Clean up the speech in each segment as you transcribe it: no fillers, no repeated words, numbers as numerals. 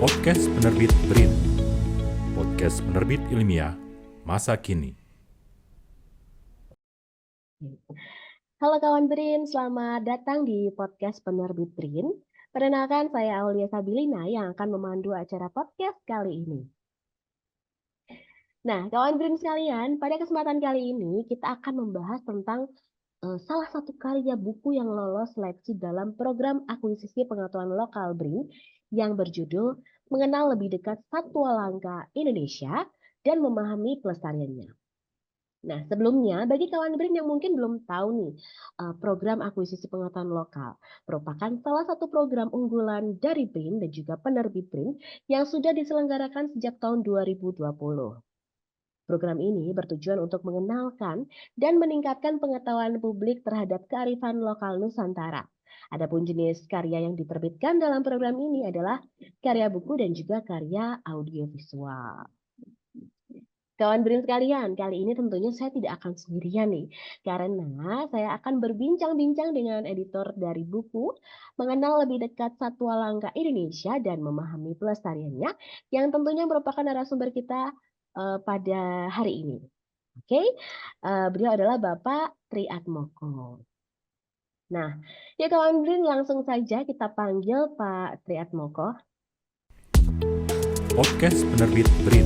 Podcast Penerbit BRIN, podcast penerbit ilmiah masa kini. Halo kawan BRIN, selamat datang di podcast Penerbit BRIN. Perkenalkan, saya Aulia Sabilina yang akan memandu acara podcast kali ini. Nah, kawan BRIN sekalian, pada kesempatan kali ini kita akan membahas tentang salah satu karya buku yang lolos seleksi dalam program akuisisi pengetahuan lokal BRIN yang berjudul Mengenal Lebih Dekat Satwa Langka Indonesia dan Memahami Pelestariannya. Nah, sebelumnya bagi kawan BRIN yang mungkin belum tahu nih, program akuisisi pengetahuan lokal merupakan salah satu program unggulan dari BRIN dan juga penerbit BRIN yang sudah diselenggarakan sejak tahun 2020. Program ini bertujuan untuk mengenalkan dan meningkatkan pengetahuan publik terhadap kearifan lokal Nusantara. Adapun jenis karya yang diterbitkan dalam program ini adalah karya buku dan juga karya audiovisual. Kawan BRIN sekalian, kali ini tentunya saya tidak akan sendirian nih, karena saya akan berbincang-bincang dengan editor dari buku Mengenal Lebih Dekat Satwa Langka Indonesia dan Memahami Pelestariannya, yang tentunya merupakan narasumber kita pada hari ini. Oke, beliau adalah Bapak Tri Atmoko. Nah, ya kawan BRIN, langsung saja kita panggil Pak Tri Atmoko. Podcast Penerbit BRIN,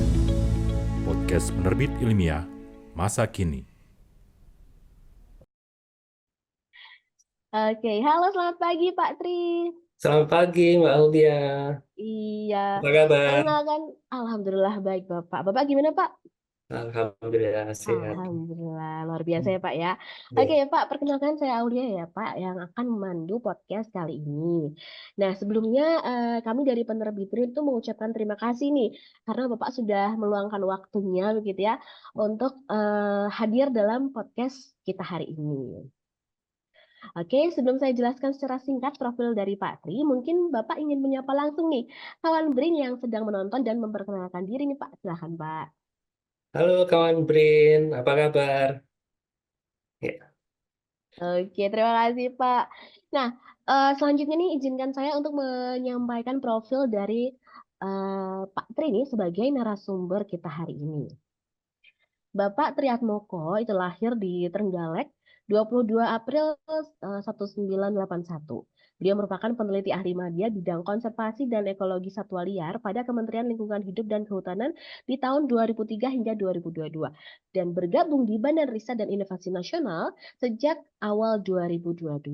podcast penerbit ilmiah masa kini. Oke, halo selamat pagi Pak Tri. Selamat pagi, Mbak Audia. Iya, Apa kabar? perkenalkan, alhamdulillah baik Bapak. Bapak gimana Pak? Alhamdulillah sehat. Alhamdulillah, luar biasa ya Pak ya. Oke Ya. ya Pak, perkenalkan saya Aulia ya Pak yang akan memandu podcast kali ini. Nah sebelumnya kami dari penerbit BRIN itu mengucapkan terima kasih nih karena Bapak sudah meluangkan waktunya begitu ya untuk hadir dalam podcast kita hari ini. Oke, sebelum saya jelaskan secara singkat profil dari Pak Tri, mungkin Bapak ingin menyapa langsung nih kawan BRIN yang sedang menonton dan memperkenalkan diri nih Pak. Silakan Pak. Halo kawan Brin, apa kabar? Ya. Oke, terima kasih Pak. Nah, selanjutnya nih izinkan saya untuk menyampaikan profil dari Pak Tri nih sebagai narasumber kita hari ini. Bapak Triatmoko itu lahir di Trenggalek 22 April 1981. Beliau merupakan peneliti ahli media bidang konservasi dan ekologi satwa liar pada Kementerian Lingkungan Hidup dan Kehutanan di tahun 2003 hingga 2022 dan bergabung di Badan Riset dan Inovasi Nasional sejak awal 2022.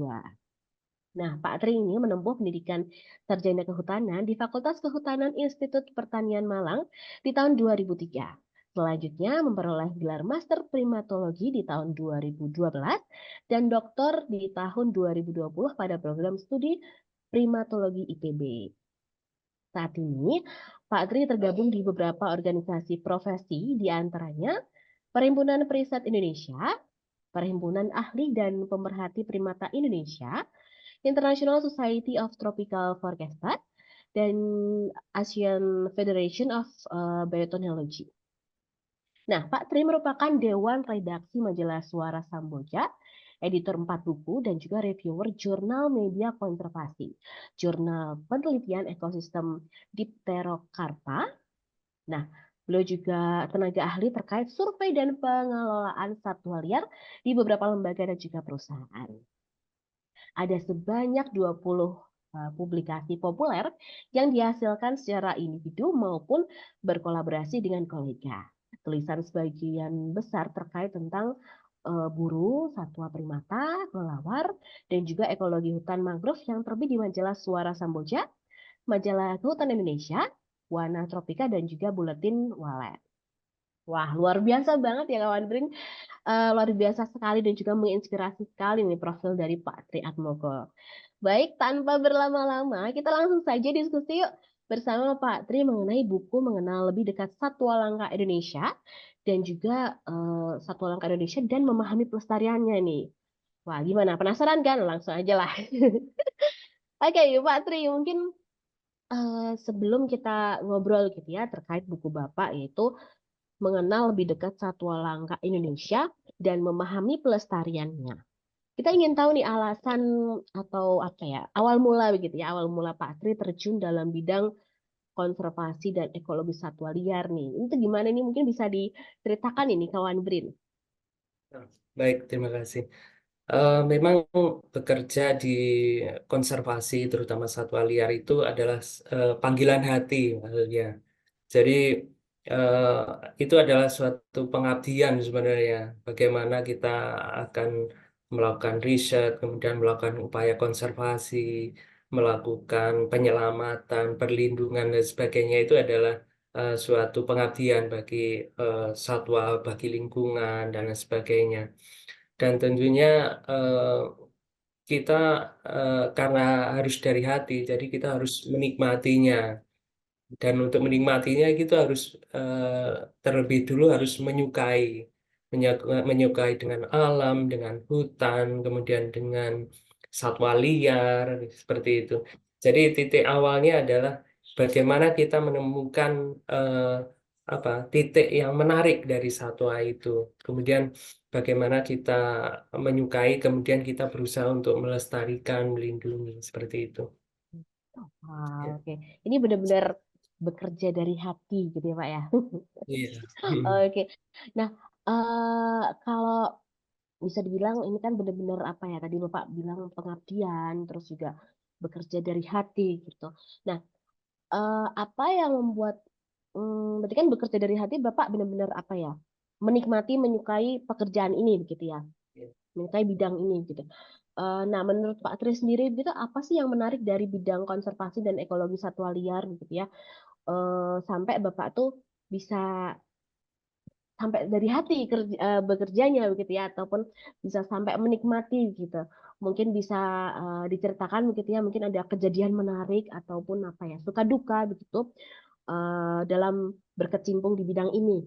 Nah, Pak Tri ini menempuh pendidikan sarjana kehutanan di Fakultas Kehutanan Institut Pertanian Malang di tahun 2003. Selanjutnya memperoleh gelar Master Primatologi di tahun 2012 dan doktor di tahun 2020 pada program studi Primatologi IPB. Saat ini, Pak Tri tergabung di beberapa organisasi profesi, di antaranya Perhimpunan Periset Indonesia, Perhimpunan Ahli dan Pemerhati Primata Indonesia, International Society of Tropical Forecaster, dan Asian Federation of Biotechnology. Nah, Pak Tri merupakan Dewan Redaksi Majalah Suara Samboja, editor 4 buku, dan juga reviewer Jurnal Media Konservasi, Jurnal Penelitian Ekosistem Dipterocarpa. Nah, beliau juga tenaga ahli terkait survei dan pengelolaan satwa liar di beberapa lembaga dan juga perusahaan. Ada sebanyak 20 publikasi populer yang dihasilkan secara individu maupun berkolaborasi dengan kolega. Tulisan sebagian besar terkait tentang buru, satwa primata, kelelawar, dan juga ekologi hutan mangrove yang terbit di majalah Suara Samboja, majalah Kehutanan Indonesia, Wana Tropika, dan juga Buletin Walet. Wah, luar biasa banget ya kawan BRIN. Luar biasa sekali dan juga menginspirasi sekali nih profil dari Pak Tri Atmoko. Baik, tanpa berlama-lama, kita langsung saja diskusi yuk bersama Pak Tri mengenai buku Mengenal Lebih Dekat Satwa Langka Indonesia dan juga Satwa Langka Indonesia dan Memahami Pelestariannya nih. Wah, gimana? Penasaran kan? Langsung aja lah. Oke, Pak Tri, mungkin sebelum kita ngobrol gitu ya terkait buku Bapak yaitu Mengenal Lebih Dekat Satwa Langka Indonesia dan Memahami Pelestariannya. Kita ingin tahu nih alasan atau apa ya, awal mula begitu ya, awal mula Pak Tri terjun dalam bidang konservasi dan ekologi satwa liar nih. Itu gimana nih? Mungkin bisa diceritakan ini kawan Brin. Nah, baik, terima kasih. Memang bekerja di konservasi, terutama satwa liar itu adalah panggilan hati, maksudnya. Jadi eh, itu adalah suatu pengabdian sebenarnya. Bagaimana kita akan melakukan riset, kemudian melakukan upaya konservasi, melakukan penyelamatan, perlindungan dan sebagainya itu adalah suatu pengabdian bagi satwa, bagi lingkungan dan lain sebagainya. Dan tentunya eh, kita karena harus dari hati, jadi kita harus menikmatinya. Dan untuk menikmatinya kita harus terlebih dulu harus menyukai dengan alam, dengan hutan, kemudian dengan satwa liar, seperti itu. Jadi titik awalnya adalah bagaimana kita menemukan eh, titik yang menarik dari satwa itu. Kemudian bagaimana kita menyukai, kemudian kita berusaha untuk melestarikan, melindungi, seperti itu. Wah, Ya. oke. Ini benar-benar bekerja dari hati gitu ya, Pak ya. Iya. Oke. Nah, kalau bisa dibilang ini kan benar-benar apa ya? Tadi Bapak bilang pengabdian, terus juga bekerja dari hati gitu. Nah, apa yang membuat berarti kan bekerja dari hati Bapak benar-benar apa ya? Menikmati, menyukai pekerjaan ini gitu ya. Menyukai bidang ini gitu. Nah, menurut Pak Tri sendiri gitu apa sih yang menarik dari bidang konservasi dan ekologi satwa liar gitu ya? Sampai Bapak tuh bisa sampai dari hati bekerjanya begitu ya ataupun bisa sampai menikmati gitu. Mungkin bisa diceritakan begitu ya, mungkin ada kejadian menarik ataupun apa ya, suka duka begitu dalam berkecimpung di bidang ini.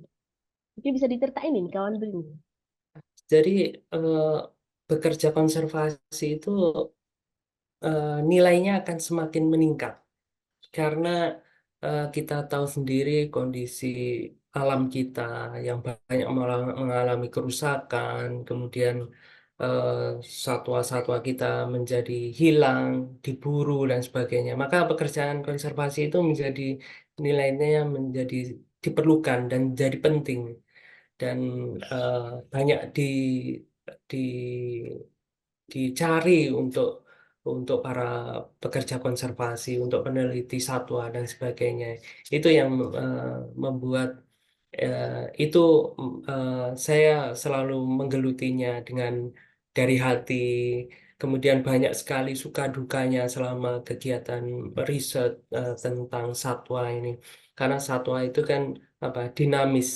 Mungkin bisa diceritain nih kawan Brin. Jadi eh, bekerja konservasi itu nilainya akan semakin meningkat karena kita tahu sendiri kondisi alam kita yang banyak mengalami kerusakan, kemudian eh, satwa-satwa kita menjadi hilang, diburu dan sebagainya. Maka pekerjaan konservasi itu menjadi nilainya menjadi diperlukan dan jadi penting dan eh, banyak di dicari untuk para pekerja konservasi, untuk peneliti satwa dan sebagainya. Itu yang membuat eh, itu saya selalu menggelutinya dengan dari hati. Kemudian banyak sekali suka dukanya selama kegiatan riset tentang satwa ini. Karena satwa itu kan dinamis.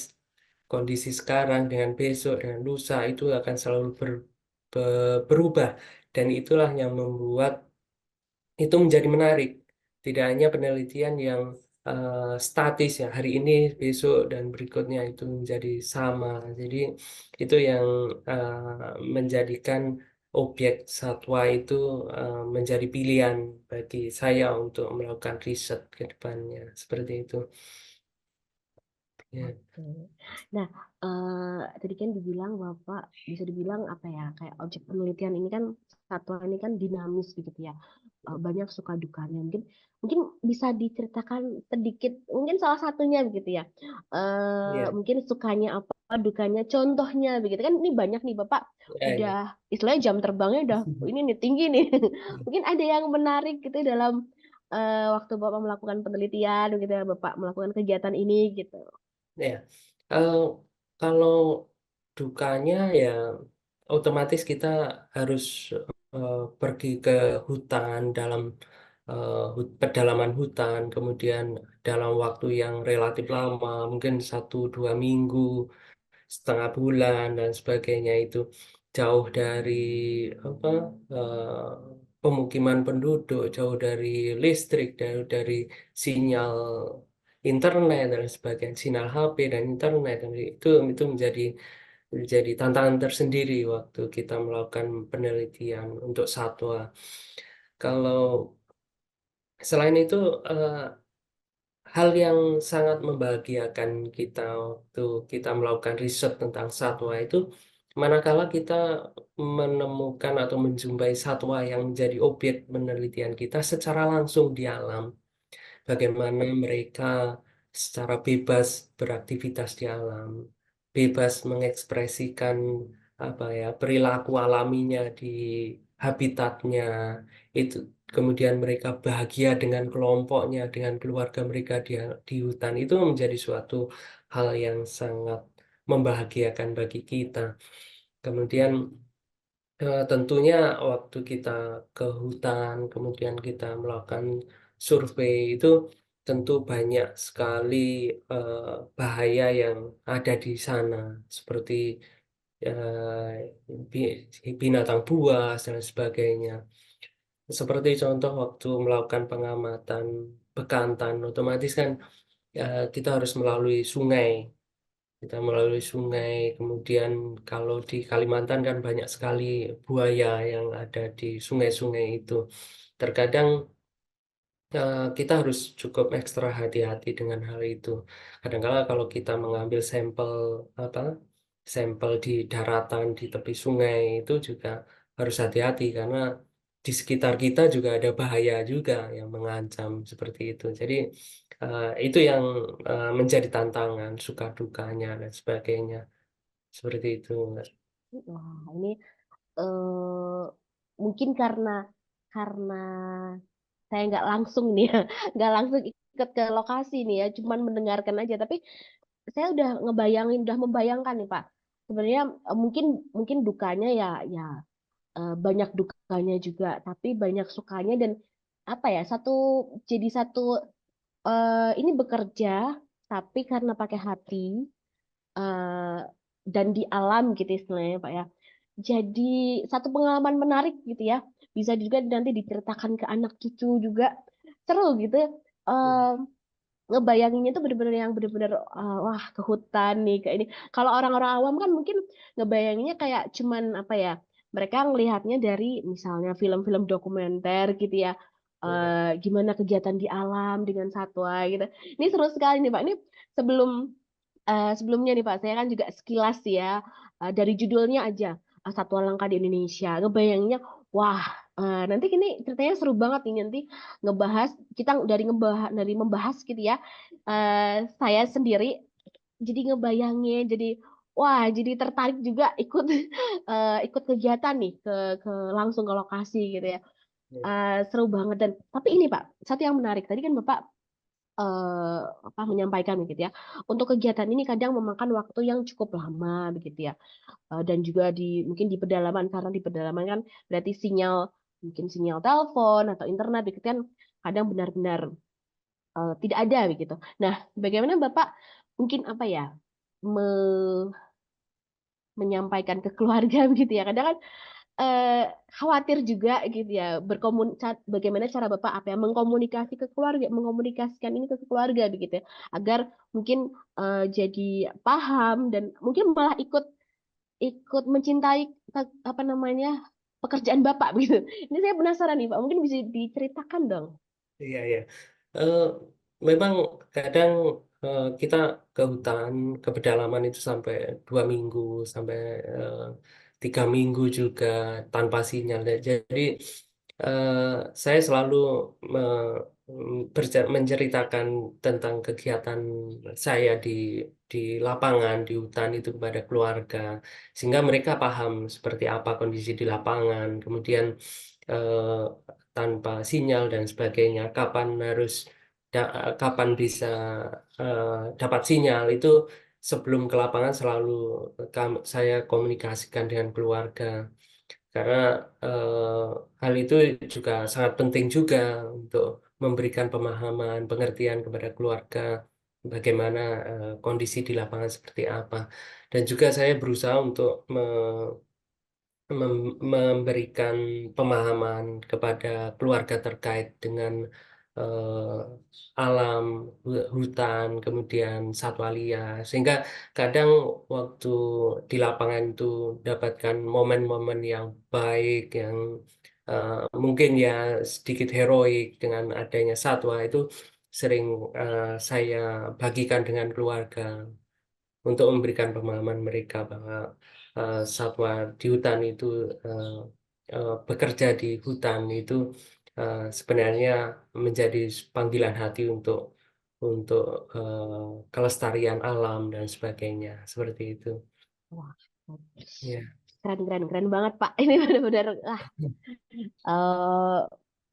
Kondisi sekarang dengan besok dengan lusa itu akan selalu berubah dan itulah yang membuat itu menjadi menarik. Tidak hanya penelitian yang statis ya hari ini, besok dan berikutnya itu menjadi sama. Jadi itu yang menjadikan objek satwa itu menjadi pilihan bagi saya untuk melakukan riset ke depannya. Seperti itu. Ya. Oke. Nah, tadi kan dibilang Bapak bisa dibilang apa ya, kayak objek penelitian ini kan satwa ini kan dinamis begitu ya. Banyak suka dukanya. Mungkin mungkin bisa diceritakan sedikit, mungkin salah satunya begitu ya. Iya. Mungkin sukanya apa, dukanya, contohnya begitu kan. Ini banyak nih Bapak, Ya, udah ya. istilahnya jam terbangnya udah ini nih tinggi nih. Mungkin ada yang menarik gitu dalam waktu Bapak melakukan penelitian gitu ya, Bapak melakukan kegiatan ini gitu. Ya, eh, kalau dukanya ya otomatis kita harus pergi ke hutan dalam pedalaman hutan, kemudian dalam waktu yang relatif lama, mungkin 1 2 minggu, setengah bulan dan sebagainya itu jauh dari apa pemukiman penduduk, jauh dari listrik, jauh dari sinyal internet dan sebagainya, sinyal HP dan internet dan itu menjadi tantangan tersendiri waktu kita melakukan penelitian untuk satwa. Kalau selain itu eh, hal yang sangat membahagiakan kita waktu kita melakukan riset tentang satwa itu manakala kita menemukan atau menjumpai satwa yang menjadi objek penelitian kita secara langsung di alam. bagaimana mereka secara bebas beraktivitas di alam, bebas mengekspresikan apa ya perilaku alaminya di habitatnya itu. Kemudian mereka bahagia dengan kelompoknya, dengan keluarga mereka di hutan, itu menjadi suatu hal yang sangat membahagiakan bagi kita. Kemudian tentunya waktu kita ke hutan, kemudian kita melakukan survei itu tentu banyak sekali eh, bahaya yang ada di sana, seperti binatang buas dan sebagainya. Seperti contoh waktu melakukan pengamatan bekantan, otomatis kan kita harus melalui sungai. Kita melalui sungai, kemudian kalau di Kalimantan kan banyak sekali buaya yang ada di sungai-sungai itu. Terkadang kita harus cukup ekstra hati-hati dengan hal itu. Kadang-kala kalau kita mengambil sampel apa, sampel di daratan di tepi sungai itu juga harus hati-hati karena di sekitar kita juga ada bahaya juga yang mengancam seperti itu. Jadi itu yang menjadi tantangan, suka dukanya dan sebagainya. Seperti itu, Mbak. Wah, ini eh, mungkin karena saya nggak langsung nih ya, nggak langsung ikut ke lokasi nih ya, cuman mendengarkan aja. Tapi saya udah ngebayangin, udah membayangkan nih Pak. Sebenarnya mungkin mungkin dukanya ya banyak dukanya juga, tapi banyak sukanya dan apa ya jadi satu ini bekerja tapi karena pakai hati eh, dan di alam gitu istilahnya Pak ya. Jadi satu pengalaman menarik gitu ya. Bisa juga nanti diceritakan ke anak cucu juga seru gitu. Eh, Ngebayanginnya tuh bener-bener yang bener-bener wah ke hutan nih kayak ini. Kalau orang-orang awam kan mungkin ngebayanginnya kayak cuman apa ya? Mereka ngelihatnya dari misalnya film-film dokumenter gitu ya. Gimana kegiatan di alam dengan satwa gitu. Ini seru sekali nih Pak. Ini sebelum sebelumnya nih Pak, saya kan juga sekilas sih ya dari judulnya aja Satwa Langka di Indonesia. Ngebayanginnya, wah nanti ini ceritanya seru banget nih nanti ngebahas kita dari membahas gitu ya. Saya sendiri jadi ngebayangin, jadi wah jadi tertarik juga ikut ikut kegiatan nih ke langsung ke lokasi gitu ya. Seru banget dan tapi ini Pak, satu yang menarik tadi kan Bapak apa menyampaikan gitu ya. Untuk kegiatan ini kadang memakan waktu yang cukup lama begitu ya. Dan juga mungkin di pedalaman karena di pedalaman kan berarti sinyal mungkin sinyal telepon atau internet begitu kan kadang benar-benar tidak ada begitu. Nah, bagaimana Bapak mungkin apa ya me- menyampaikan ke keluarga begitu ya. Kadang kan eh, khawatir juga gitu ya bagaimana cara Bapak apa ya mengkomunikasikan ini ke keluarga begitu ya agar mungkin jadi paham dan mungkin malah ikut ikut mencintai apa namanya pekerjaan Bapak begitu. Ini saya penasaran nih Pak, mungkin bisa diceritakan dong. Iya, iya. Eh, Memang kadang kita ke hutan, ke pedalaman itu sampai 2 minggu, sampai eh, 3 minggu juga tanpa sinyal. Jadi eh, saya selalu menceritakan tentang kegiatan saya di lapangan, di hutan itu kepada keluarga, sehingga mereka paham seperti apa kondisi di lapangan. Kemudian eh, tanpa sinyal dan sebagainya, kapan bisa eh, dapat sinyal itu sebelum ke lapangan selalu saya komunikasikan dengan keluarga karena eh, hal itu juga sangat penting juga untuk memberikan pemahaman, pengertian kepada keluarga bagaimana kondisi di lapangan seperti apa. Dan juga saya berusaha untuk memberikan pemahaman kepada keluarga terkait dengan alam, hutan, kemudian satwa liar, sehingga kadang waktu di lapangan itu dapatkan momen-momen yang baik, yang eh, mungkin ya sedikit heroik dengan adanya satwa itu sering saya bagikan dengan keluarga untuk memberikan pemahaman mereka bahwa satwa di hutan itu bekerja di hutan itu sebenarnya menjadi panggilan hati untuk kelestarian alam dan sebagainya seperti itu. Wah, Ya. keren keren keren banget Pak. Ini benar-benar eh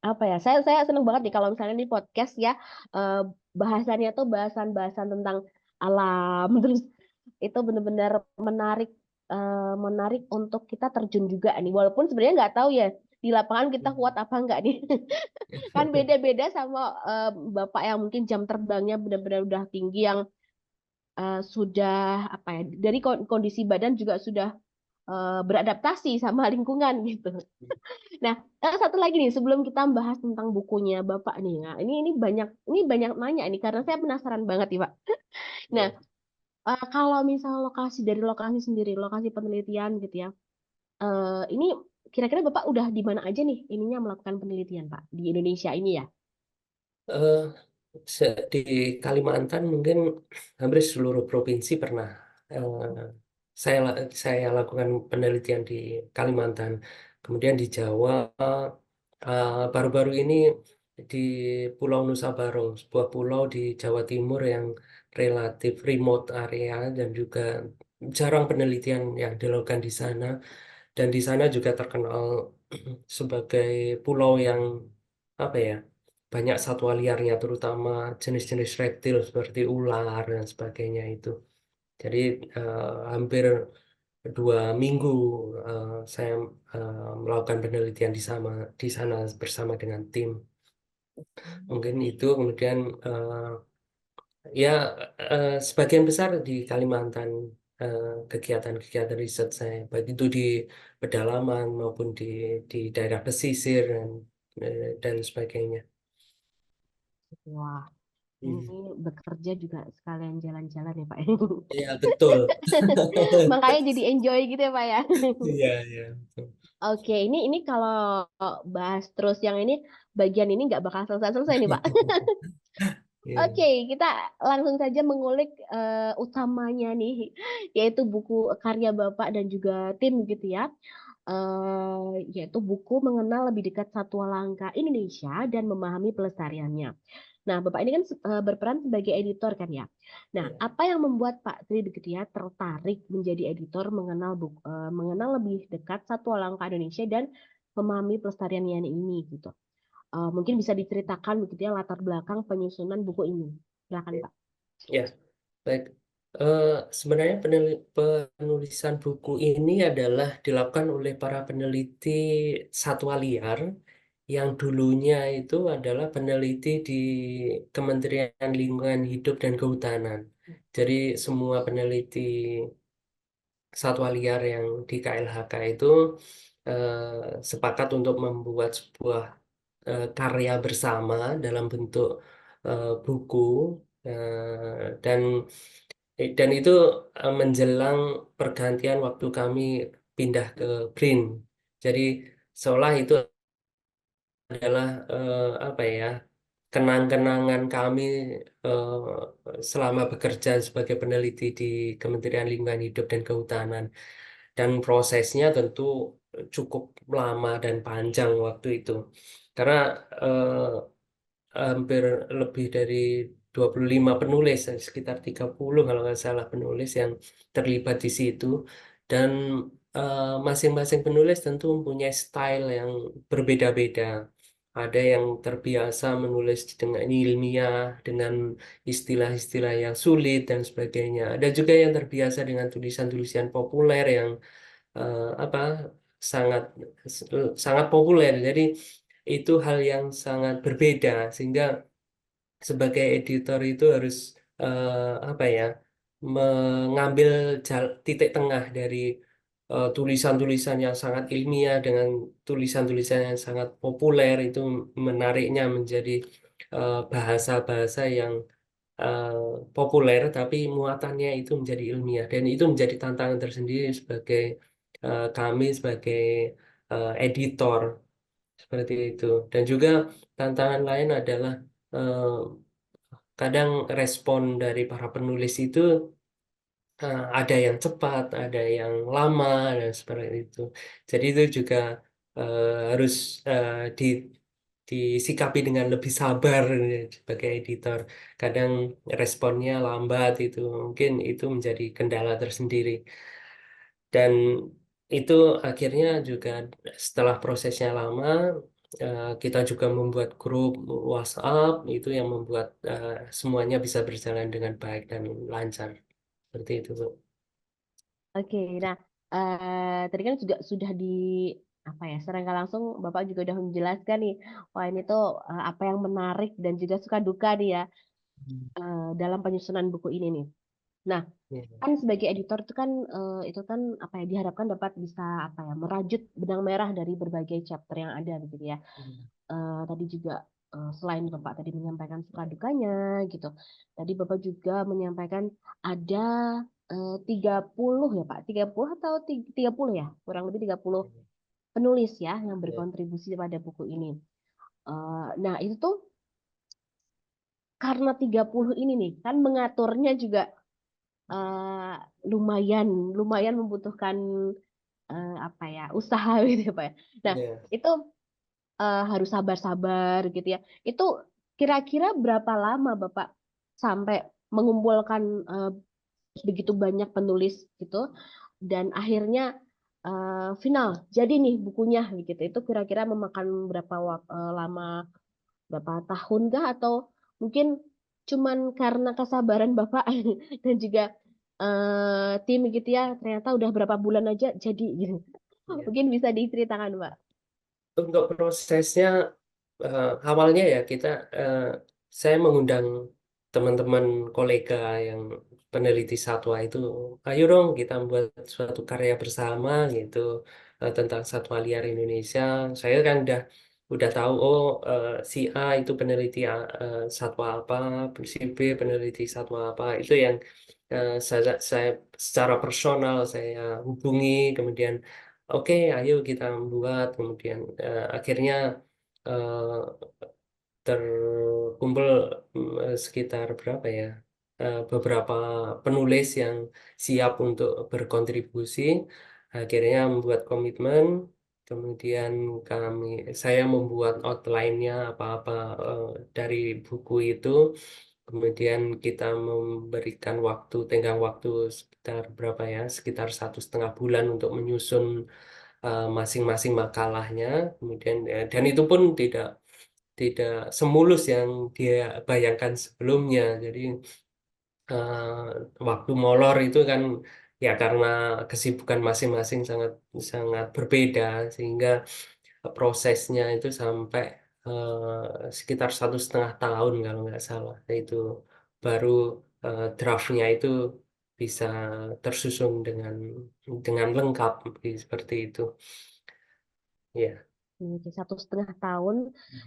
apa ya? Saya seneng banget nih kalau misalnya di podcast ya eh, bahasannya tuh bahasan-bahasan tentang alam terus itu benar-benar menarik menarik untuk kita terjun juga nih. Walaupun sebenarnya nggak tahu ya di lapangan kita kuat apa enggak nih. Kan beda-beda sama Bapak yang mungkin jam terbangnya benar-benar udah tinggi yang sudah apa ya dari kondisi badan juga sudah beradaptasi sama lingkungan gitu. Nah, satu lagi nih sebelum kita bahas tentang bukunya Bapak nih. Nah, ini banyak nanya nih karena saya penasaran banget nih, Pak. Nah, Ya. kalau misal lokasi dari lokasi sendiri, lokasi penelitian gitu ya. Ini kira-kira Bapak udah di mana aja nih ininya melakukan penelitian, Pak? Di Indonesia ini ya? Eh, di Kalimantan mungkin hampir seluruh provinsi pernah saya lakukan penelitian di Kalimantan. Kemudian di Jawa baru-baru ini di Pulau Nusa Barong, sebuah pulau di Jawa Timur yang relatif remote area dan juga jarang penelitian yang dilakukan di sana. Dan di sana juga terkenal sebagai pulau yang apa ya, banyak satwa liarnya, terutama jenis-jenis reptil seperti ular dan sebagainya itu. Jadi hampir 2 minggu saya melakukan penelitian di sana bersama dengan tim. Mungkin itu kemudian ya sebagian besar di Kalimantan kegiatan-kegiatan riset saya, baik itu di pedalaman maupun di daerah pesisir dan sebagainya. Wah, Hmm. ini bekerja juga sekalian jalan-jalan ya, Pak. Iya betul. Makanya jadi enjoy gitu ya, Pak ya. Iya iya betul. Oke, ini kalau bahas terus yang ini bagian ini nggak bakal selesai-selesai nih, Pak. Iya. Oke, kita langsung saja mengulik utamanya nih, yaitu buku karya Bapak dan juga tim gitu ya. Yaitu buku mengenal lebih dekat satwa langka Indonesia dan memahami pelestariannya. Nah, Bapak ini kan berperan sebagai editor kan ya. Nah, Iya. apa yang membuat Pak Tri gitu ya tertarik menjadi editor mengenal lebih dekat satwa langka Indonesia dan memahami pelestariannya ini gitu. Mungkin bisa diceritakan begitu ya latar belakang penyusunan buku ini. Silakan Pak. Ya, baik. Eh, Sebenarnya penulisan buku ini adalah dilakukan oleh para peneliti satwa liar yang dulunya itu adalah peneliti di Kementerian Lingkungan Hidup dan Kehutanan. Jadi semua peneliti satwa liar yang di KLHK itu sepakat untuk membuat sebuah karya bersama dalam bentuk buku dan itu menjelang pergantian waktu kami pindah ke BRIN. Jadi seolah itu adalah apa ya, kenang-kenangan kami eh, selama bekerja sebagai peneliti di Kementerian Lingkungan Hidup dan Kehutanan. Dan prosesnya tentu cukup lama dan panjang waktu itu. Karena hampir lebih dari 25 penulis, sekitar 30 kalau nggak salah penulis yang terlibat di situ. Dan masing-masing penulis tentu mempunyai style yang berbeda-beda. Ada yang terbiasa menulis dengan ilmiah, dengan istilah-istilah yang sulit dan sebagainya. Ada juga yang terbiasa dengan tulisan-tulisan populer yang apa sangat sangat populer. Jadi itu hal yang sangat berbeda sehingga sebagai editor itu harus apa ya, mengambil titik tengah dari tulisan-tulisan yang sangat ilmiah dengan tulisan-tulisan yang sangat populer, itu menariknya menjadi bahasa-bahasa yang eh, populer tapi muatannya itu menjadi ilmiah, dan itu menjadi tantangan tersendiri sebagai kami sebagai editor seperti itu. Dan juga tantangan lain adalah eh, kadang respon dari para penulis itu ada yang cepat, ada yang lama dan seperti itu. Jadi itu juga harus disikapi dengan lebih sabar sebagai editor. Kadang responnya lambat itu, mungkin itu menjadi kendala tersendiri. Dan itu akhirnya juga setelah prosesnya lama, kita juga membuat grup WhatsApp itu yang membuat semuanya bisa berjalan dengan baik dan lancar. Seperti itu, Bu. Oke, nah tadi kan juga sudah di apa ya, secara nggak langsung Bapak juga udah menjelaskan nih, wah ini tuh apa yang menarik dan juga suka duka nih ya Hmm. dalam penyusunan buku ini nih. Nah, Ya. kan sebagai editor itu kan apa ya diharapkan dapat bisa apa ya merajut benang merah dari berbagai chapter yang ada gitu ya. Hmm. Tadi juga selain Bapak tadi menyampaikan suka dukanya gitu. Tadi Bapak juga menyampaikan ada 30 ya Pak, 30 atau 30 ya, kurang lebih 30 penulis ya yang Ya. berkontribusi pada buku ini. Nah, itu tuh karena 30 ini nih kan mengaturnya juga eh, lumayan lumayan membutuhkan apa ya usaha gitu ya Pak ya. Nah, Ya. itu harus sabar-sabar gitu ya. Itu kira-kira berapa lama Bapak sampai mengumpulkan eh, begitu banyak penulis gitu dan akhirnya final jadi nih bukunya gitu. Itu kira-kira memakan berapa lama, berapa tahun kah atau mungkin cuman karena kesabaran Bapak dan juga tim gitu ya ternyata udah berapa bulan aja jadi gitu. Ya. Mungkin bisa diceritakan Pak. Untuk prosesnya, awalnya ya eh, saya mengundang teman-teman kolega yang peneliti satwa itu, ayo dong kita buat suatu karya bersama gitu, tentang satwa liar Indonesia. Saya kan udah tahu, oh, si A itu peneliti satwa apa, si B peneliti satwa apa, itu yang saya secara personal saya hubungi, kemudian oke, ayo kita buat. Kemudian akhirnya eh, terkumpul sekitar berapa ya? Beberapa penulis yang siap untuk berkontribusi. Akhirnya membuat komitmen. Kemudian saya membuat outline-nya apa-apa dari buku itu. Kemudian kita memberikan tenggang waktu sekitar berapa ya? Sekitar 1,5 bulan untuk menyusun masing-masing makalahnya. Kemudian dan itu pun tidak tidak semulus yang dia bayangkan sebelumnya. Jadi waktu molor itu kan ya karena kesibukan masing-masing sangat sangat berbeda, sehingga prosesnya itu sampai sekitar 1,5 tahun kalau nggak salah. Itu baru draftnya itu bisa tersusun dengan lengkap seperti itu. Ya, Oke, 1,5 tahun,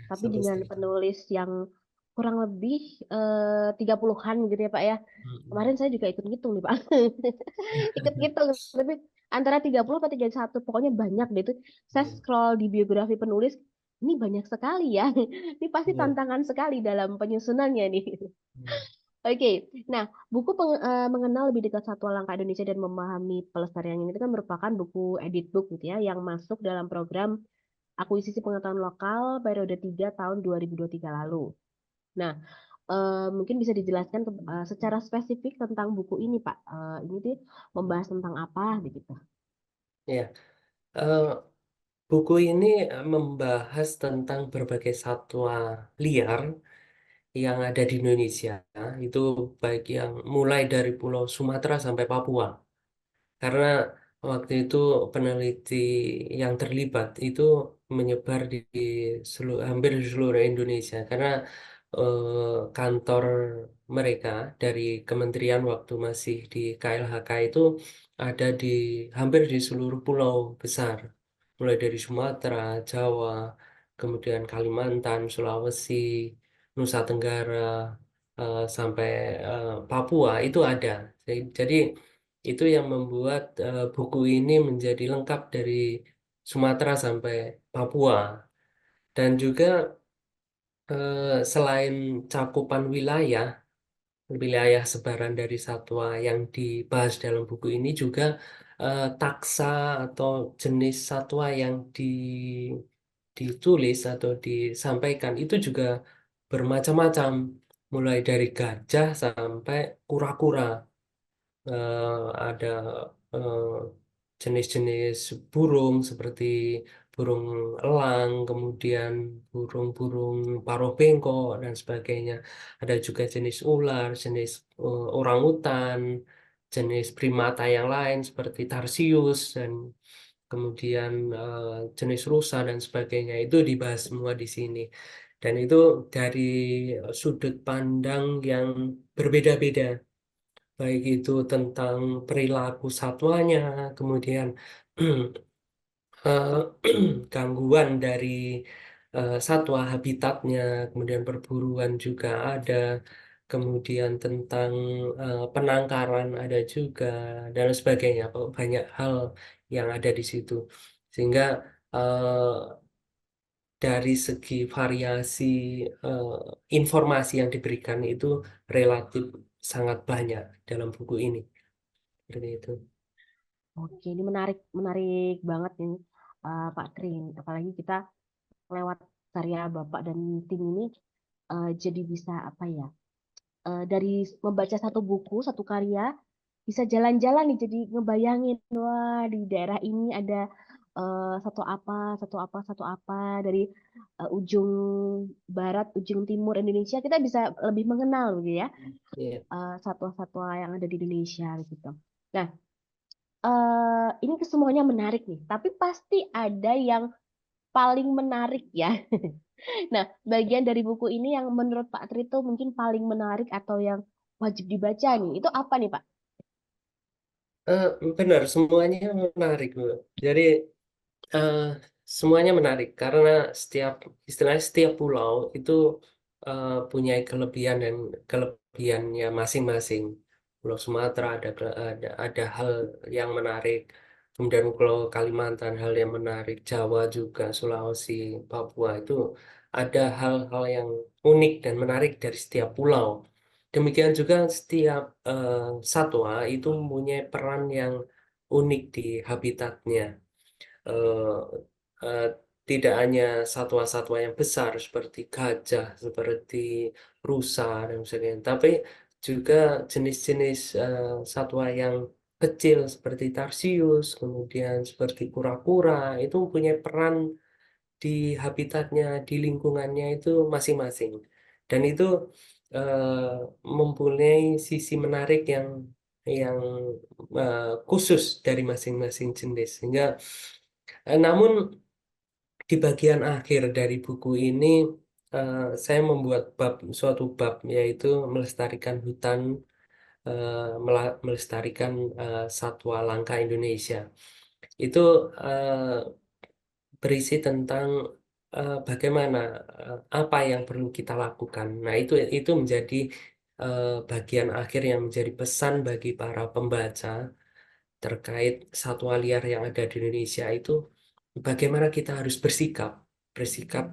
tapi satu dengan setengah tahun. penulis yang kurang lebih 30-an gitu ya Pak ya. Mm-mm. Kemarin saya juga ikut ngitung nih Pak. Ikut ngitung, tapi antara 30 atau 31, pokoknya banyak deh itu. Saya Iya. scroll di biografi penulis, ini banyak sekali ya. Ini pasti Iya. tantangan sekali dalam penyusunannya nih. Iya. Oke, nah buku mengenal lebih dekat satwa langka Indonesia dan memahami pelestariannya itu kan merupakan buku edit book gitu ya, yang masuk dalam program akuisisi pengetahuan lokal periode 3 tahun 2023 lalu. Nah, mungkin bisa dijelaskan secara spesifik tentang buku ini, Pak. Ini tuh membahas tentang apa begitu? Iya. Eh, Buku ini membahas tentang berbagai satwa liar yang ada di Indonesia. Itu baik yang mulai dari Pulau Sumatera sampai Papua. Karena waktu itu peneliti yang terlibat itu menyebar hampir di seluruh Indonesia. Karena kantor mereka dari kementerian waktu masih di KLHK itu ada hampir di seluruh pulau besar. Mulai dari Sumatera, Jawa, kemudian Kalimantan, Sulawesi, Nusa Tenggara, sampai Papua itu ada. Jadi itu yang membuat buku ini menjadi lengkap dari Sumatera sampai Papua. Dan juga selain cakupan wilayah sebaran dari satwa yang dibahas dalam buku ini juga taksa atau jenis satwa yang ditulis atau disampaikan itu juga bermacam-macam, mulai dari gajah sampai kura-kura. Ada eh, jenis-jenis burung seperti burung elang, kemudian burung-burung paro bengkok dan sebagainya. Ada juga jenis ular, jenis orangutan, jenis primata yang lain seperti tarsius dan kemudian jenis rusa dan sebagainya. Itu dibahas semua di sini. Dan itu dari sudut pandang yang berbeda-beda, baik itu tentang perilaku satwanya, kemudian eh, gangguan dari satwa habitatnya, kemudian perburuan juga ada, kemudian tentang penangkaran ada juga, dan sebagainya. Banyak hal yang ada di situ. Sehingga eh, dari segi variasi eh, informasi yang diberikan itu relatif sangat banyak dalam buku ini. Seperti itu. Oke, ini menarik, menarik banget nih, Pak Trin. Apalagi kita lewat karya Bapak dan tim ini jadi bisa apa ya? Dari membaca satu buku, satu karya, bisa jalan-jalan nih, jadi ngebayangin, wah di daerah ini ada satu apa, satu apa, satu apa dari ujung barat, ujung timur Indonesia, kita bisa lebih mengenal gitu ya, Iya. satwa-satwa yang ada di Indonesia gitu. Nah, ini kesemuanya menarik nih, tapi pasti ada yang paling menarik ya. Nah, bagian dari buku ini yang menurut Pak Tri itu mungkin paling menarik atau yang wajib dibaca nih, itu apa nih Pak? Eh, Benar, semuanya menarik, Bu. Jadi eh, semuanya menarik karena setiap istilahnya setiap pulau itu punya kelebihan dan kelebihannya masing-masing. Pulau Sumatera ada hal yang menarik. Kemudian Pulau Kalimantan hal yang menarik, Jawa juga, Sulawesi, Papua itu ada hal-hal yang unik dan menarik dari setiap pulau. Demikian juga setiap satwa itu mempunyai peran yang unik di habitatnya. Eh, eh, Tidak hanya satwa-satwa yang besar seperti gajah, seperti rusa dan sebagainya, tapi juga jenis-jenis satwa yang kecil seperti tarsius, kemudian seperti kura-kura itu mempunyai peran di habitatnya, di lingkungannya itu masing-masing. Dan itu mempunyai sisi menarik yang khusus dari masing-masing jenis. Sehingga, namun di bagian akhir dari buku ini saya membuat suatu bab yaitu melestarikan hutan, melestarikan satwa langka Indonesia. Itu berisi tentang bagaimana apa yang perlu kita lakukan. Nah, itu menjadi bagian akhir yang menjadi pesan bagi para pembaca terkait satwa liar yang ada di Indonesia itu bagaimana kita harus bersikap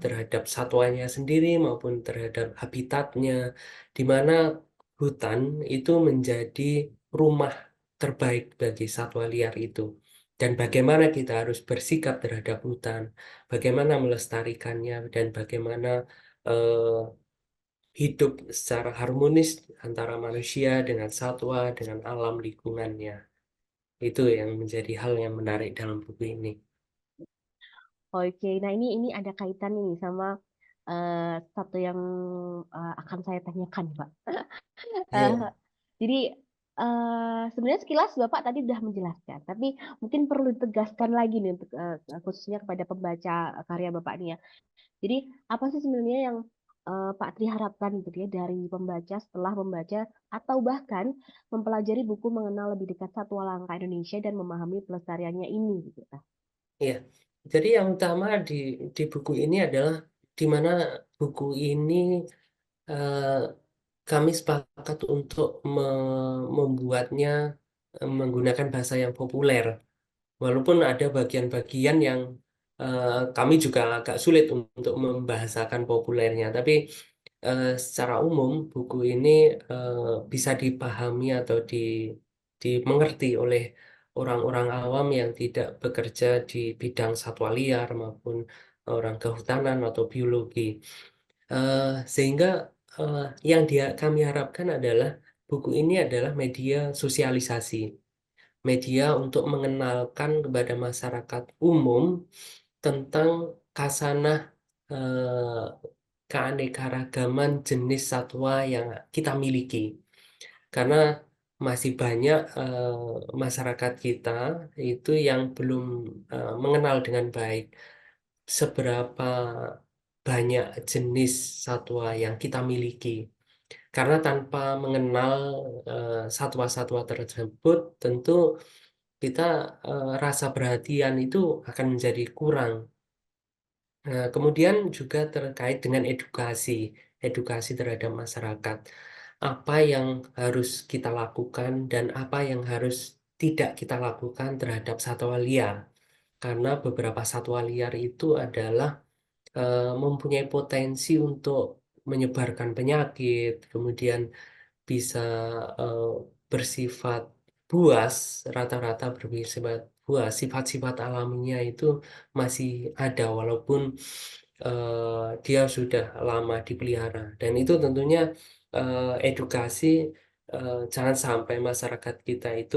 terhadap satwanya sendiri maupun terhadap habitatnya, di mana hutan itu menjadi rumah terbaik bagi satwa liar itu. Dan bagaimana kita harus bersikap terhadap hutan, bagaimana melestarikannya, dan bagaimana eh, hidup secara harmonis antara manusia dengan satwa, dengan alam lingkungannya. Itu yang menjadi hal yang menarik dalam buku ini. Oke, nah ini ada kaitan nih sama eh, satu yang akan saya tanyakan, Pak. Eh, Iya, jadi sebenarnya sekilas Bapak tadi sudah menjelaskan, tapi mungkin perlu ditegaskan lagi nih untuk khususnya kepada pembaca karya Bapak ini ya. Jadi apa sih sebenarnya yang Pak Tri harapkan gitu ya dari pembaca setelah membaca atau bahkan mempelajari buku mengenal lebih dekat satwa langka Indonesia dan memahami pelestariannya ini gitu kan. iya. Jadi yang utama di buku ini adalah di mana buku ini eh, kami sepakat untuk membuatnya menggunakan bahasa yang populer. Walaupun ada bagian-bagian yang kami juga agak sulit untuk membahasakan populernya, tapi secara umum buku ini eh, bisa dipahami atau dimengerti oleh orang-orang awam yang tidak bekerja di bidang satwa liar maupun orang kehutanan atau biologi. Sehingga yang kami harapkan adalah buku ini adalah media sosialisasi, media untuk mengenalkan kepada masyarakat umum tentang khasanah eh, keanekaragaman jenis satwa yang kita miliki. Karena masih banyak masyarakat kita itu yang belum mengenal dengan baik seberapa banyak jenis satwa yang kita miliki. Karena tanpa mengenal satwa-satwa tersebut, tentu kita rasa perhatian itu akan menjadi kurang. Kemudian juga terkait dengan edukasi, edukasi terhadap masyarakat. Apa yang harus kita lakukan dan apa yang harus tidak kita lakukan terhadap satwa liar. Karena beberapa satwa liar itu adalah mempunyai potensi untuk menyebarkan penyakit, kemudian bisa eh, bersifat buas, rata-rata bersifat buas, sifat-sifat alaminya itu masih ada walaupun dia sudah lama dipelihara. Dan itu tentunya edukasi, jangan sampai masyarakat kita itu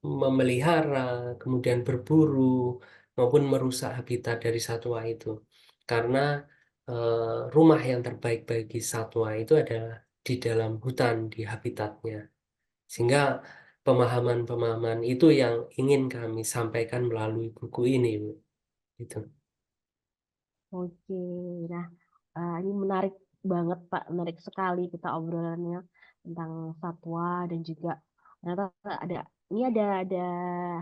memelihara, kemudian berburu, maupun merusak habitat dari satwa itu. Karena rumah yang terbaik bagi satwa itu adalah di dalam hutan, di habitatnya. Sehingga pemahaman-pemahaman itu yang ingin kami sampaikan melalui buku ini, Bu. Gitu. Oke, nah ini menarik banget Pak, menarik sekali kita obrolannya tentang satwa dan juga ternyata ada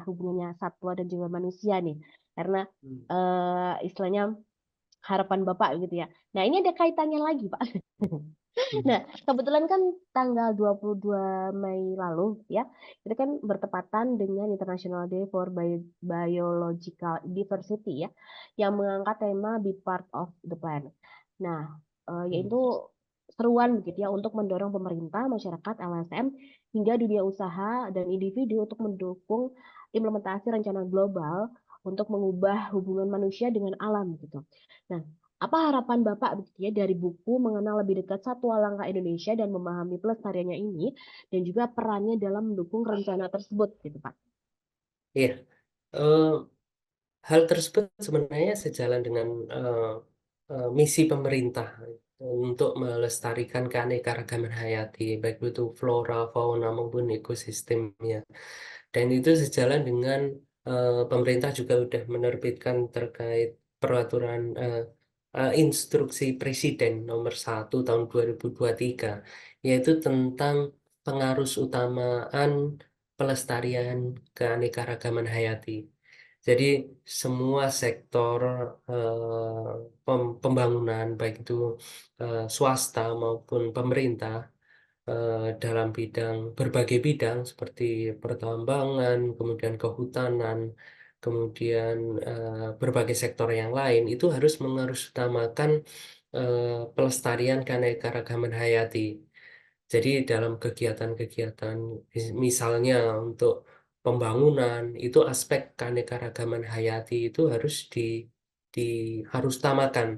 hubungannya satwa dan juga manusia nih, karena Hmm. istilahnya harapan Bapak gitu ya. Nah ini ada kaitannya lagi Pak. Hmm. Nah, kebetulan kan tanggal 22 Mei lalu ya, itu kan bertepatan dengan International Day for Biological Diversity ya, yang mengangkat tema Be Part of the Planet. Nah, Hmm. yaitu seruan begitu ya untuk mendorong pemerintah, masyarakat, LSM, hingga dunia usaha dan individu untuk mendukung implementasi rencana global untuk mengubah hubungan manusia dengan alam gitu. Nah, apa harapan Bapak begitu ya dari buku mengenal lebih dekat satwa langka Indonesia dan memahami pelestariannya ini dan juga perannya dalam mendukung rencana tersebut gitu Pak? Iya. Eh, Hal tersebut sebenarnya sejalan dengan misi pemerintah untuk melestarikan keanekaragaman hayati, baik itu flora, fauna maupun ekosistemnya. Dan itu sejalan dengan pemerintah juga sudah menerbitkan terkait peraturan instruksi Presiden nomor 1 tahun 2023, yaitu tentang pengarus utamaan pelestarian keanekaragaman hayati. Jadi semua sektor pembangunan, baik itu swasta maupun pemerintah, dalam berbagai bidang seperti pertambangan, kemudian kehutanan, kemudian berbagai sektor yang lain itu harus mengharusutamakan pelestarian keanekaragaman hayati. Jadi dalam kegiatan-kegiatan, misalnya untuk pembangunan, itu aspek keanekaragaman hayati itu di harus utamakan.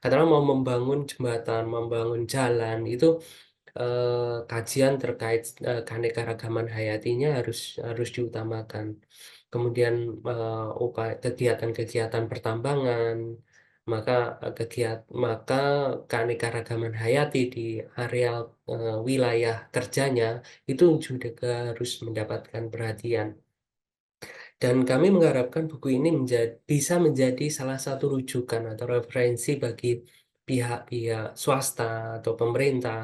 Katakanlah mau membangun jembatan, membangun jalan, itu kajian terkait keanekaragaman hayatinya harus harus diutamakan. Kemudian kegiatan-kegiatan pertambangan, maka maka keanekaragaman hayati di areal wilayah kerjanya itu juga harus mendapatkan perhatian. Dan kami mengharapkan buku ini bisa menjadi salah satu rujukan atau referensi bagi pihak-pihak swasta atau pemerintah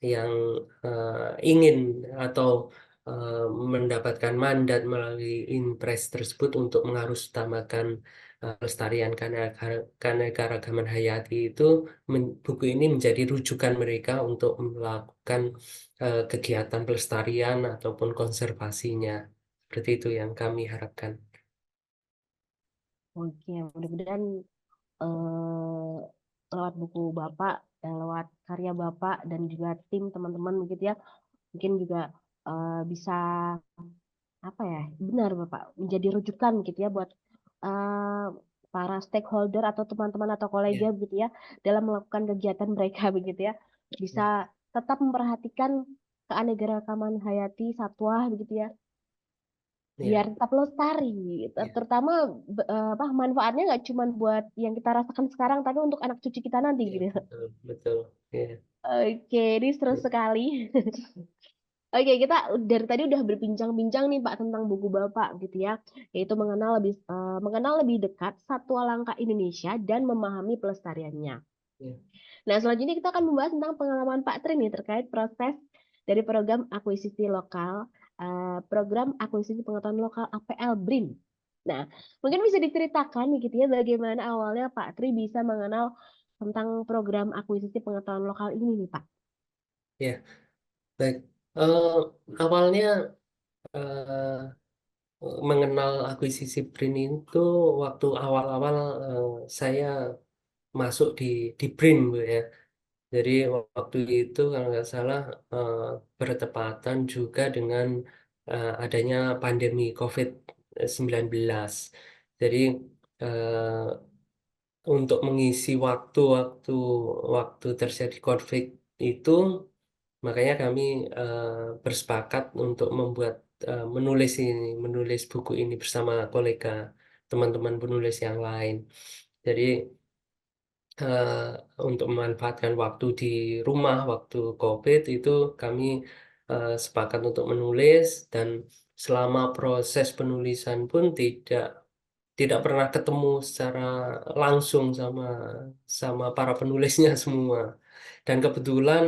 yang ingin atau eh, mendapatkan mandat melalui impres tersebut untuk mengharusutamakan pelestarian keanekaragaman hayati itu, buku ini menjadi rujukan mereka untuk melakukan kegiatan pelestarian ataupun konservasinya. Seperti itu yang kami harapkan. Oke, mudah-mudahan eh, lewat buku Bapak, lewat karya Bapak dan juga tim teman-teman begitu ya, mungkin juga bisa apa ya, benar Bapak menjadi rujukan gitu ya buat eh, para stakeholder atau teman-teman atau kolega Ya, begitu ya dalam melakukan kegiatan mereka begitu ya bisa ya, tetap memperhatikan keanekaragaman hayati satwa begitu ya biar ya, tetap lestari. ya, Terutama apa manfaatnya nggak cuma buat yang kita rasakan sekarang tapi untuk anak cucu kita nanti ya, gitu. betul, betul. Ya, Oke, ini seru ya, sekali. Oke, kita dari tadi udah berbincang-bincang nih Pak tentang buku Bapak gitu ya, yaitu mengenal lebih dekat satwa langka Indonesia dan memahami pelestariannya. ya, Nah, selanjutnya kita akan membahas tentang pengalaman Pak Tri nih terkait proses dari program akuisisi pengetahuan lokal APL BRIN. Nah, mungkin bisa diceritakan nih gitu ya bagaimana awalnya Pak Tri bisa mengenal tentang program akuisisi pengetahuan lokal ini nih Pak. ya. Baik. Eh, Awalnya eh, mengenal akuisisi BRIN itu waktu awal-awal saya masuk di BRIN, Bu ya. Jadi waktu itu kalau nggak salah eh, bertepatan juga dengan adanya pandemi COVID-19. Jadi eh, untuk mengisi waktu-waktu waktu terjadi konflik itu, makanya kami eh, bersepakat untuk menulis buku ini bersama kolega, teman-teman penulis yang lain. Jadi eh, untuk memanfaatkan waktu di rumah, waktu COVID itu kami sepakat untuk menulis, dan selama proses penulisan pun tidak pernah ketemu secara langsung sama sama para penulisnya semua. Dan kebetulan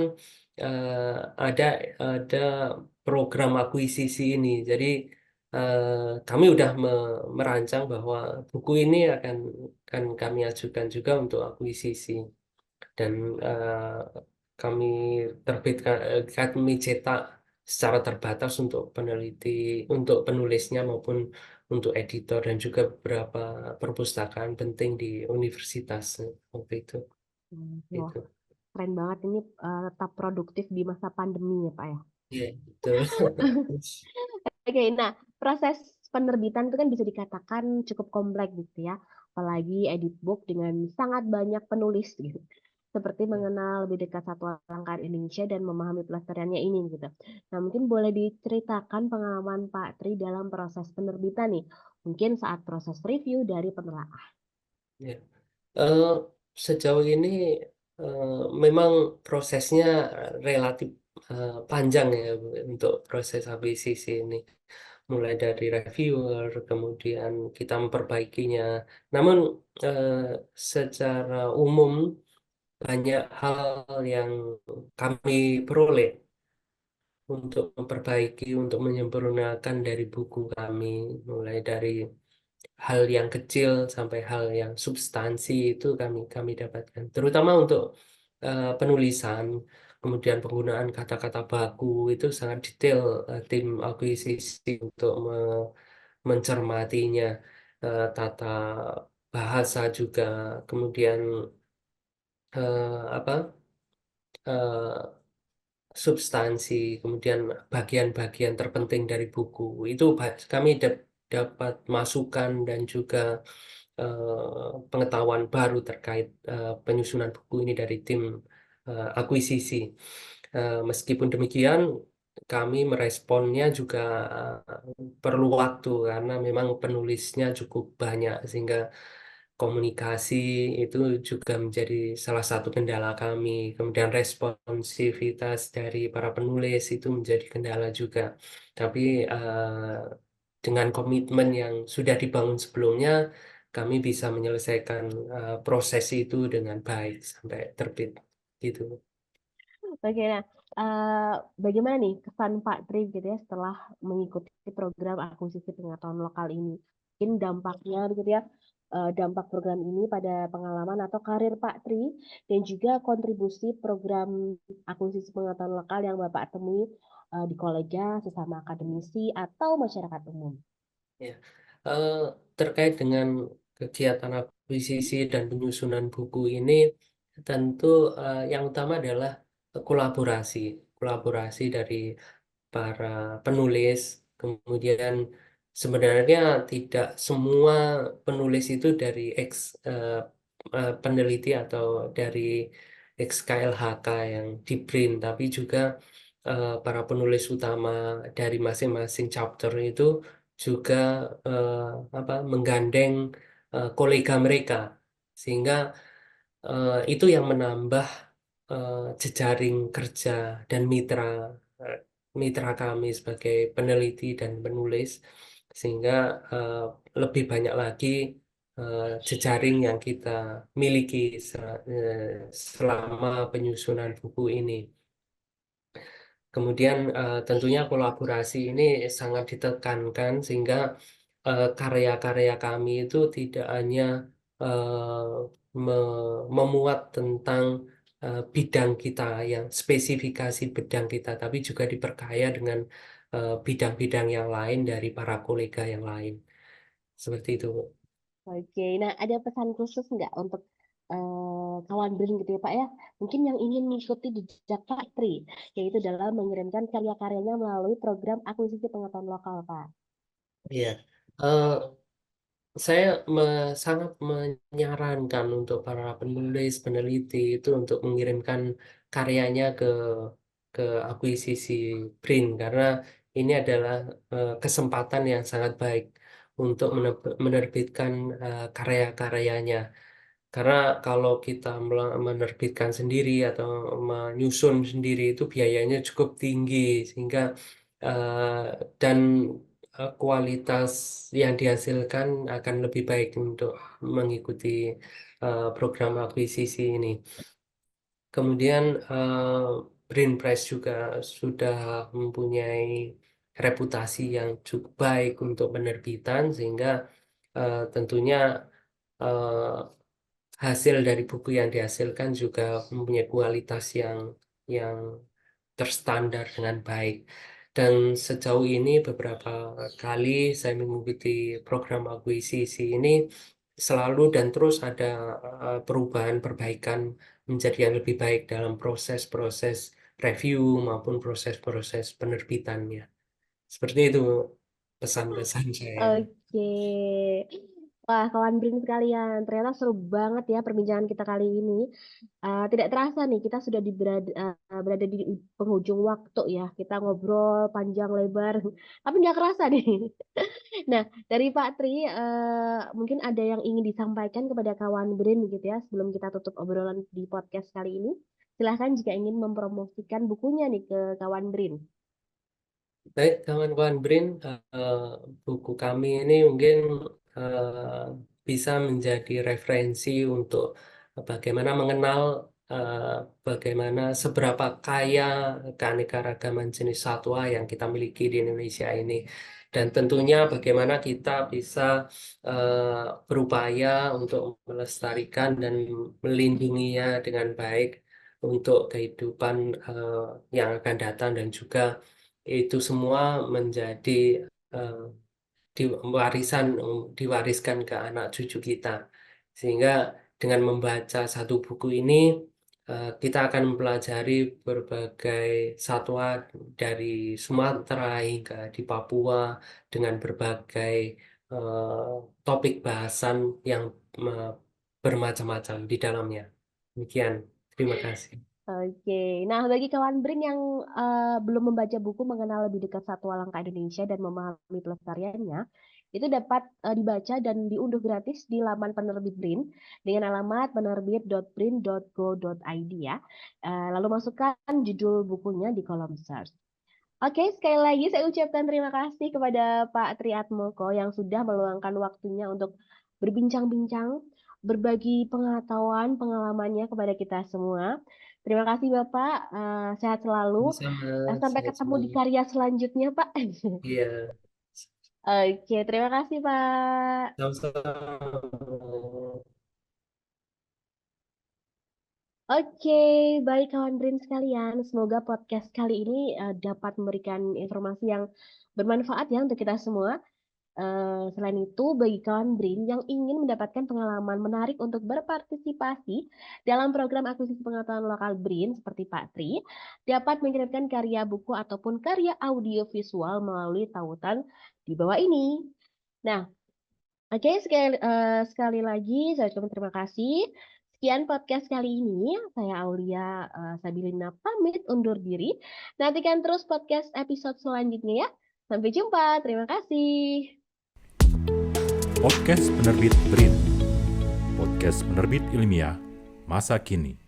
eh, ada ada program akuisisi ini. Jadi eh, kami udah merancang bahwa buku ini akan kami ajukan juga untuk akuisisi, dan kami kami cetak secara terbatas untuk untuk penulisnya maupun untuk editor dan juga beberapa perpustakaan penting di universitas waktu itu. Wah, Itu. keren banget ini tetap produktif di masa pandemi ya Pak ya. Iya, betul. Oke, nah proses penerbitan itu kan bisa dikatakan cukup kompleks gitu ya, apalagi edit book dengan sangat banyak penulis gitu. Seperti mengenal lebih dekat satwa langka Indonesia dan memahami pelestariannya ini gitu. Nah, mungkin boleh diceritakan pengalaman Pak Tri dalam proses penerbitan nih. Mungkin saat proses review dari penelaah. Ya. Eh, Sejauh ini eh, memang prosesnya relatif panjang ya, Bu, untuk proses akuisisi ini. Mulai dari reviewer, kemudian kita memperbaikinya. Namun eh, secara umum banyak hal yang kami peroleh untuk memperbaiki, untuk menyempurnakan dari buku kami, mulai dari hal yang kecil sampai hal yang substansi itu kami dapatkan, terutama untuk penulisan, kemudian penggunaan kata-kata baku itu sangat detail. Tim akuisisi untuk mencermatinya, tata bahasa juga, kemudian apa eh, substansi, kemudian bagian-bagian terpenting dari buku itu kami dapat masukan dan juga pengetahuan baru terkait penyusunan buku ini dari tim akuisisi. Meskipun demikian, kami meresponnya juga perlu waktu karena memang penulisnya cukup banyak, sehingga komunikasi itu juga menjadi salah satu kendala kami. Kemudian responsivitas dari para penulis itu menjadi kendala juga. Tapi dengan komitmen yang sudah dibangun sebelumnya, kami bisa menyelesaikan proses itu dengan baik sampai terbit gitu. Oke, nah eh, bagaimana nih kesan Pak Tri gitu ya setelah mengikuti program akuisisi pengetahuan lokal ini? Mungkin dampaknya gitu ya, dampak program ini pada pengalaman atau karir Pak Tri dan juga kontribusi program akuisisi pengetahuan lokal yang Bapak temui di kolega, sesama akademisi atau masyarakat umum. Ya. Eh, Terkait dengan kegiatan akuisisi dan penyusunan buku ini, tentu yang utama adalah kolaborasi dari para penulis, kemudian sebenarnya tidak semua penulis itu dari peneliti atau dari ex-KLHK yang di BRIN, tapi juga para penulis utama dari masing-masing chapter itu juga eh, menggandeng kolega mereka, sehingga itu yang menambah jejaring kerja dan eh, mitra kami sebagai peneliti dan penulis, sehingga eh, lebih banyak lagi jejaring yang kita miliki selama penyusunan buku ini. Kemudian tentunya kolaborasi ini sangat ditekankan, sehingga karya-karya kami itu tidak hanya memuat tentang bidang kita, yang spesifikasi bidang kita, tapi juga diperkaya dengan bidang-bidang yang lain dari para kolega yang lain. Seperti itu. Oke, nah ada pesan khusus nggak untuk kawan BRIN gitu ya Pak ya? Mungkin yang ingin mengikuti jejak Pak Tri, yaitu dalam mengirimkan karya-karyanya melalui program akuisisi pengetahuan lokal Pak. Iya. Eh, Saya sangat menyarankan untuk para penulis, peneliti itu untuk mengirimkan karyanya ke akuisisi BRIN, karena ini adalah kesempatan yang sangat baik untuk menerbitkan karya-karyanya. Karena kalau kita menerbitkan sendiri atau menyusun sendiri itu biayanya cukup tinggi, sehingga eh, dan kualitas yang dihasilkan akan lebih baik untuk mengikuti program akuisisi ini. Kemudian Brain Press juga sudah mempunyai reputasi yang cukup baik untuk penerbitan, sehingga tentunya eh, hasil dari buku yang dihasilkan juga mempunyai kualitas yang terstandar dengan baik. Dan sejauh ini beberapa kali saya mengikuti program akuisisi ini, selalu dan terus ada perubahan, perbaikan menjadi yang lebih baik dalam proses-proses review maupun proses-proses penerbitannya. Seperti itu pesan-pesan saya. Oke. Wah, kawan BRIN sekalian, ternyata seru banget ya perbincangan kita kali ini. Tidak terasa nih, kita sudah berada di penghujung waktu ya. Kita ngobrol panjang lebar, tapi nggak kerasa nih. Nah, dari Pak Tri, mungkin ada yang ingin disampaikan kepada kawan BRIN gitu ya, sebelum kita tutup obrolan di podcast kali ini. Silahkan jika ingin mempromosikan bukunya nih ke kawan BRIN. Baik, kawan-kawan BRIN, buku kami ini mungkin bisa menjadi referensi untuk bagaimana mengenal eh, bagaimana seberapa kaya keanekaragaman jenis satwa yang kita miliki di Indonesia ini. Dan tentunya bagaimana kita bisa berupaya untuk melestarikan dan melindunginya dengan baik untuk kehidupan yang akan datang, dan juga itu semua menjadi eh, diwariskan ke anak cucu kita, sehingga dengan membaca satu buku ini kita akan mempelajari berbagai satwa dari Sumatera hingga di Papua, dengan berbagai eh, topik bahasan yang eh, bermacam-macam di dalamnya. Demikian, terima kasih. Oke, nah bagi kawan BRIN yang belum membaca buku mengenal lebih dekat satwa langka Indonesia dan memahami pelestariannya, itu dapat dibaca dan diunduh gratis di laman penerbit BRIN dengan alamat penerbit.brin.go.id ya. Lalu masukkan judul bukunya di kolom search. Oke, sekali lagi saya ucapkan terima kasih kepada Pak Tri Atmoko yang sudah meluangkan waktunya untuk berbincang-bincang, berbagi pengetahuan, pengalamannya kepada kita semua. Terima kasih Bapak, sehat selalu. Sama, Sampai sehat ketemu di selalu. karya selanjutnya, Pak. Iya, Oke, terima kasih Pak. sama-sama. Oke, baik kawan BRIN sekalian. Semoga podcast kali ini dapat memberikan informasi yang bermanfaat ya untuk kita semua. Selain itu, bagi kawan BRIN yang ingin mendapatkan pengalaman menarik untuk berpartisipasi dalam program akuisisi pengetahuan lokal BRIN seperti Pak Tri, dapat mengirimkan karya buku ataupun karya audio visual melalui tautan di bawah ini. Nah, oke, sekali lagi saya ucapkan terima kasih. Sekian podcast kali ini. Saya Aulia Sabilina pamit undur diri. Nantikan terus podcast episode selanjutnya ya. Sampai jumpa. Terima kasih. Podcast Penerbit BRIN, podcast penerbit ilmiah masa kini.